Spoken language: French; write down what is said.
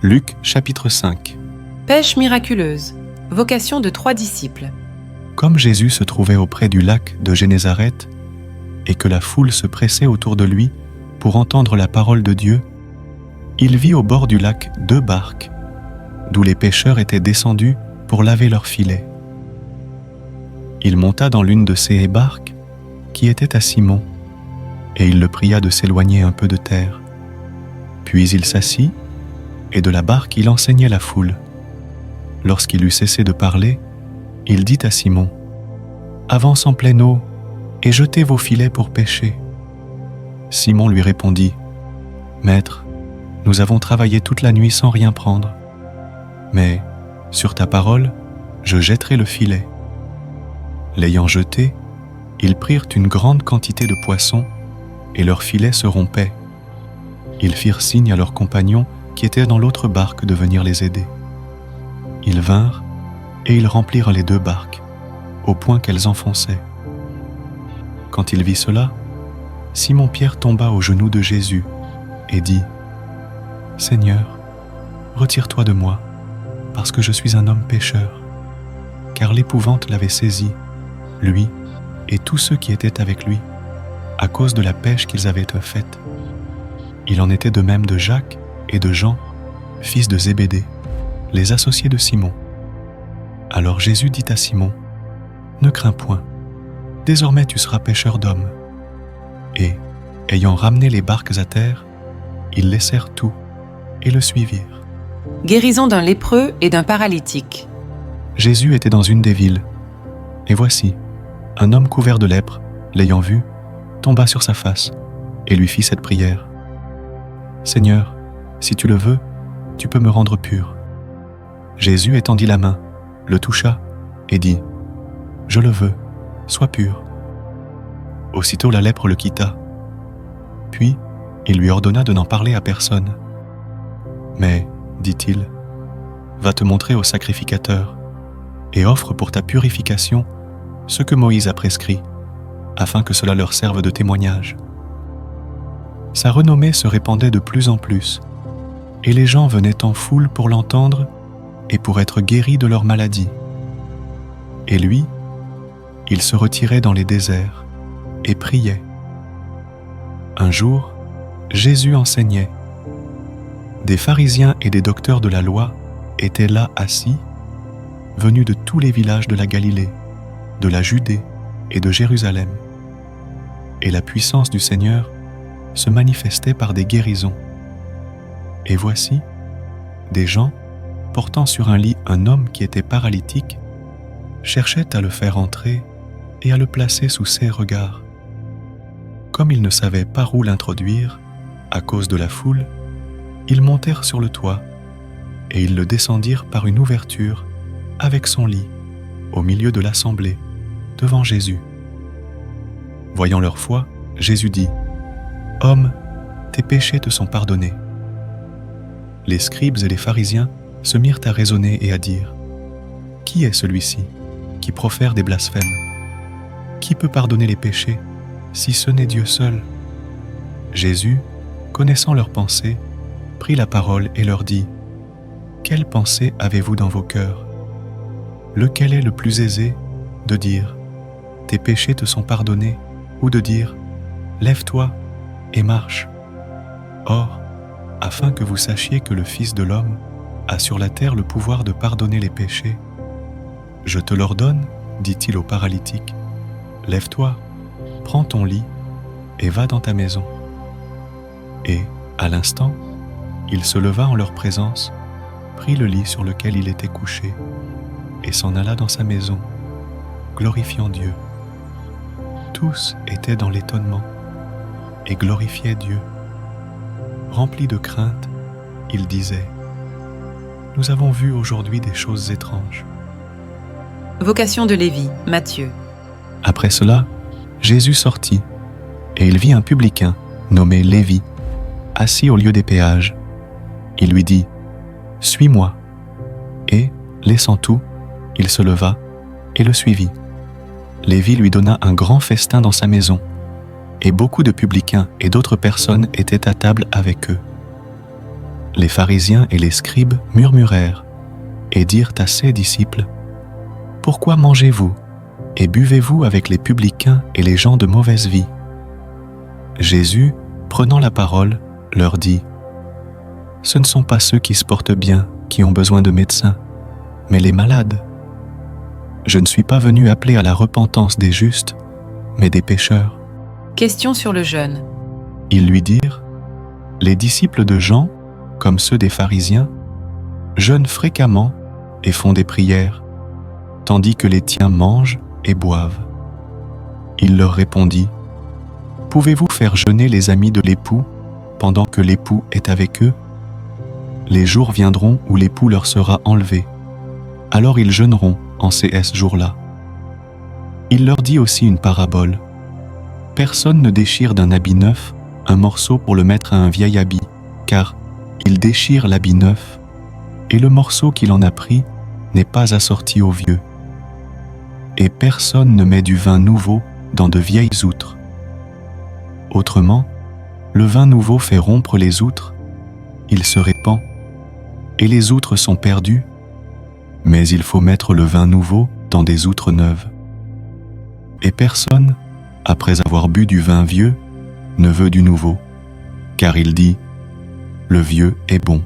Luc chapitre 5. Pêche miraculeuse. Vocation de 3 disciples. Comme Jésus se trouvait auprès du lac de Génézareth et que la foule se pressait autour de lui pour entendre la parole de Dieu, il vit au bord du lac 2 barques, d'où les pêcheurs étaient descendus pour laver leurs filets. Il monta dans l'une de ces barques, qui était à Simon, et il le pria de s'éloigner un peu de terre. Puis il s'assit, et de la barque il enseignait la foule. Lorsqu'il eut cessé de parler, il dit à Simon : « Avance en pleine eau, et jetez vos filets pour pêcher. » Simon lui répondit : « Maître, nous avons travaillé toute la nuit sans rien prendre. Mais, sur ta parole, je jetterai le filet. » L'ayant jeté, ils prirent une grande quantité de poissons, et leur filet se rompait. Ils firent signe à leurs compagnons qui étaient dans l'autre barque de venir les aider. Ils vinrent, et ils remplirent les 2 barques, au point qu'elles enfonçaient. Quand il vit cela, Simon-Pierre tomba aux genoux de Jésus et dit : « Seigneur, retire-toi de moi, parce que je suis un homme pécheur. » Car l'épouvante l'avait saisi, lui et tous ceux qui étaient avec lui, à cause de la pêche qu'ils avaient faite. Il en était de même de Jacques et de Jean, fils de Zébédée, les associés de Simon. Alors Jésus dit à Simon : « Ne crains point, désormais tu seras pêcheur d'hommes. » Et, ayant ramené les barques à terre, ils laissèrent tout et le suivirent. Guérison d'un lépreux et d'un paralytique. Jésus était dans une des villes, et voici, un homme couvert de lèpre, l'ayant vu, tomba sur sa face et lui fit cette prière : « Seigneur, si tu le veux, tu peux me rendre pur. » Jésus étendit la main, le toucha et dit : « Je le veux, sois pur. » Aussitôt la lèpre le quitta. Puis il lui ordonna de n'en parler à personne. « Mais, dit-il, va te montrer au sacrificateur et offre pour ta purification ce que Moïse a prescrit, afin que cela leur serve de témoignage. » Sa renommée se répandait de plus en plus, et les gens venaient en foule pour l'entendre et pour être guéris de leur maladie. Et lui, il se retirait dans les déserts et priait. Un jour, Jésus enseignait. Des pharisiens et des docteurs de la loi étaient là assis, venus de tous les villages de la Galilée, de la Judée et de Jérusalem. Et la puissance du Seigneur se manifestait par des guérisons. Et voici, des gens, portant sur un lit un homme qui était paralytique, cherchaient à le faire entrer et à le placer sous ses regards. Comme ils ne savaient par où l'introduire, à cause de la foule, ils montèrent sur le toit, et ils le descendirent par une ouverture, avec son lit, au milieu de l'assemblée, devant Jésus. Voyant leur foi, Jésus dit : « Homme, tes péchés te sont pardonnés. » Les scribes et les pharisiens se mirent à raisonner et à dire : « Qui est celui-ci qui profère des blasphèmes ? Qui peut pardonner les péchés, si ce n'est Dieu seul ?» Jésus, connaissant leurs pensées, prit la parole et leur dit : « Quelle pensée avez-vous dans vos cœurs ? Lequel est le plus aisé de dire : tes péchés te sont pardonnés, ou de dire : lève-toi et marche ? Or, afin que vous sachiez que le Fils de l'homme a sur la terre le pouvoir de pardonner les péchés, je te l'ordonne, dit-il au paralytique, lève-toi, prends ton lit et va dans ta maison. Et, à l'instant, il se leva en leur présence, prit le lit sur lequel il était couché, et s'en alla dans sa maison, glorifiant Dieu. Tous étaient dans l'étonnement et glorifiaient Dieu. Remplis de crainte, ils disaient : « Nous avons vu aujourd'hui des choses étranges. » Vocation de Lévi, Matthieu. Après cela, Jésus sortit, et il vit un publicain, nommé Lévi, assis au lieu des péages. Il lui dit : « Suis-moi. » Et, laissant tout, il se leva et le suivit. Lévi lui donna un grand festin dans sa maison, et beaucoup de publicains et d'autres personnes étaient à table avec eux. Les pharisiens et les scribes murmurèrent et dirent à ses disciples : « Pourquoi mangez-vous et buvez-vous avec les publicains et les gens de mauvaise vie ?» Jésus, prenant la parole, leur dit : « Ce ne sont pas ceux qui se portent bien qui ont besoin de médecins, mais les malades. Je ne suis pas venu appeler à la repentance des justes, mais des pécheurs. » Question sur le jeûne. Ils lui dirent : « Les disciples de Jean, comme ceux des pharisiens, jeûnent fréquemment et font des prières, tandis que les tiens mangent et boivent. » Il leur répondit : « Pouvez-vous faire jeûner les amis de l'époux pendant que l'époux est avec eux ? Les jours viendront où l'époux leur sera enlevé. Alors ils jeûneront en ces jours-là. » Il leur dit aussi une parabole. « Personne ne déchire d'un habit neuf un morceau pour le mettre à un vieil habit, car il déchire l'habit neuf, et le morceau qu'il en a pris n'est pas assorti au vieux. Et personne ne met du vin nouveau dans de vieilles outres. Autrement, le vin nouveau fait rompre les outres, il se répand, et les outres sont perdues, mais il faut mettre le vin nouveau dans des outres neuves. Et personne, après avoir bu du vin vieux, ne veut du nouveau, car il dit : le vieux est bon.